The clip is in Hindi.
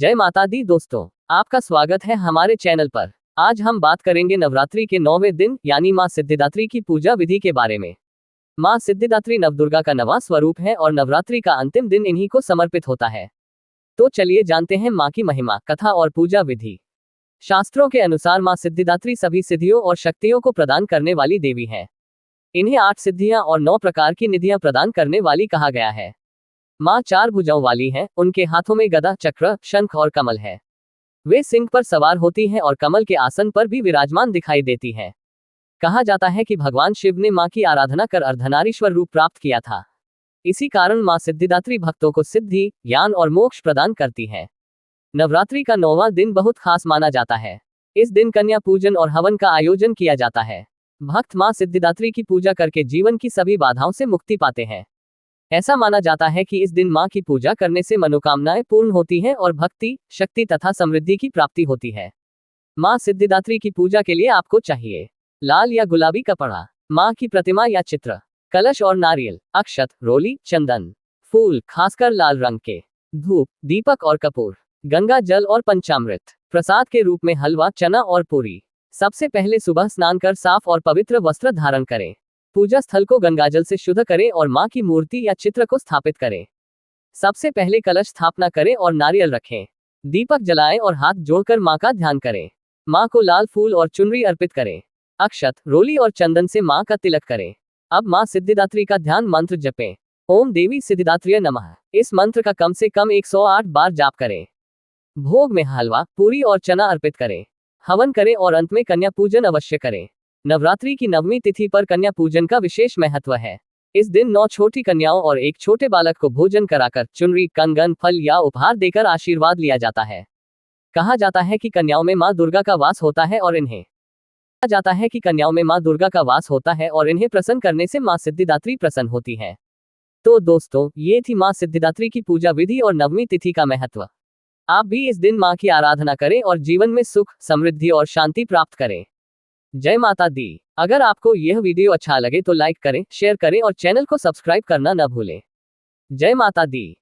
जय माता दी दोस्तों, आपका स्वागत है हमारे चैनल पर। आज हम बात करेंगे नवरात्रि के 9वें दिन यानी मां सिद्धिदात्री की पूजा विधि के बारे में। मां सिद्धिदात्री नवदुर्गा का नवा स्वरूप है और नवरात्रि का अंतिम दिन इन्हीं को समर्पित होता है। तो चलिए जानते हैं मां की महिमा, कथा और पूजा विधि। शास्त्रों के अनुसार मां सिद्धिदात्री सभी सिद्धियों और शक्तियों को प्रदान करने वाली देवी है। इन्हें 8 सिद्धियां और 9 प्रकार की निधियां प्रदान करने वाली कहा गया है। मां 4 भुजाओं वाली हैं, उनके हाथों में गदा, चक्र, शंख और कमल है। वे सिंह पर सवार होती हैं और कमल के आसन पर भी विराजमान दिखाई देती हैं। कहा जाता है कि भगवान शिव ने मां की आराधना कर अर्धनारीश्वर रूप प्राप्त किया था। इसी कारण मां सिद्धिदात्री भक्तों को सिद्धि, ज्ञान और मोक्ष प्रदान करती है। नवरात्रि का 9वां दिन बहुत खास माना जाता है। इस दिन कन्या पूजन और हवन का आयोजन किया जाता है। भक्त मां सिद्धिदात्री की पूजा करके जीवन की सभी बाधाओं से मुक्ति पाते हैं। ऐसा माना जाता है कि इस दिन मां की पूजा करने से मनोकामनाएं पूर्ण होती हैं और भक्ति, शक्ति तथा समृद्धि की प्राप्ति होती है। मां सिद्धिदात्री की पूजा के लिए आपको चाहिए लाल या गुलाबी कपड़ा, मां की प्रतिमा या चित्र, कलश और नारियल, अक्षत, रोली, चंदन, फूल खासकर लाल रंग के, धूप, दीपक और कपूर, गंगा जल और पंचामृत, प्रसाद के रूप में हलवा, चना और पूरी। सबसे पहले सुबह स्नान कर साफ और पवित्र वस्त्र धारण करें। पूजा स्थल को गंगाजल से शुद्ध करें और मां की मूर्ति या चित्र को स्थापित करें। सबसे पहले कलश स्थापना करें और नारियल रखें। दीपक जलाएं और हाथ जोड़कर मां का ध्यान करें। मां को लाल फूल और चुनरी अर्पित करें। अक्षत, रोली और चंदन से मां का तिलक करें। अब मां सिद्धिदात्री का ध्यान मंत्र जपें। ओम देवी सिद्धिदात्रिय नमः। इस मंत्र का कम से कम 108 बार जाप करें। भोग में हलवा, पूरी और चना अर्पित करें। हवन करें और अंत में कन्या पूजन अवश्य करें। नवरात्रि की 9वीं तिथि पर कन्या पूजन का विशेष महत्व है। इस दिन 9 छोटी कन्याओं और एक छोटे बालक को भोजन कराकर चुनरी, कंगन, फल या उपहार देकर आशीर्वाद लिया जाता है। कहा जाता है कि कन्याओं में मां दुर्गा का वास होता है और इन्हें प्रसन्न करने से मां सिद्धिदात्री प्रसन्न होती है। तो दोस्तों, ये थी मां सिद्धिदात्री की पूजा विधि और 9वीं तिथि का महत्व। आप भी इस दिन मां की आराधना करें और जीवन में सुख, समृद्धि और शांति प्राप्त करें। जय माता दी। अगर आपको यह वीडियो अच्छा लगे तो लाइक करें, शेयर करें और चैनल को सब्सक्राइब करना न भूलें। जय माता दी।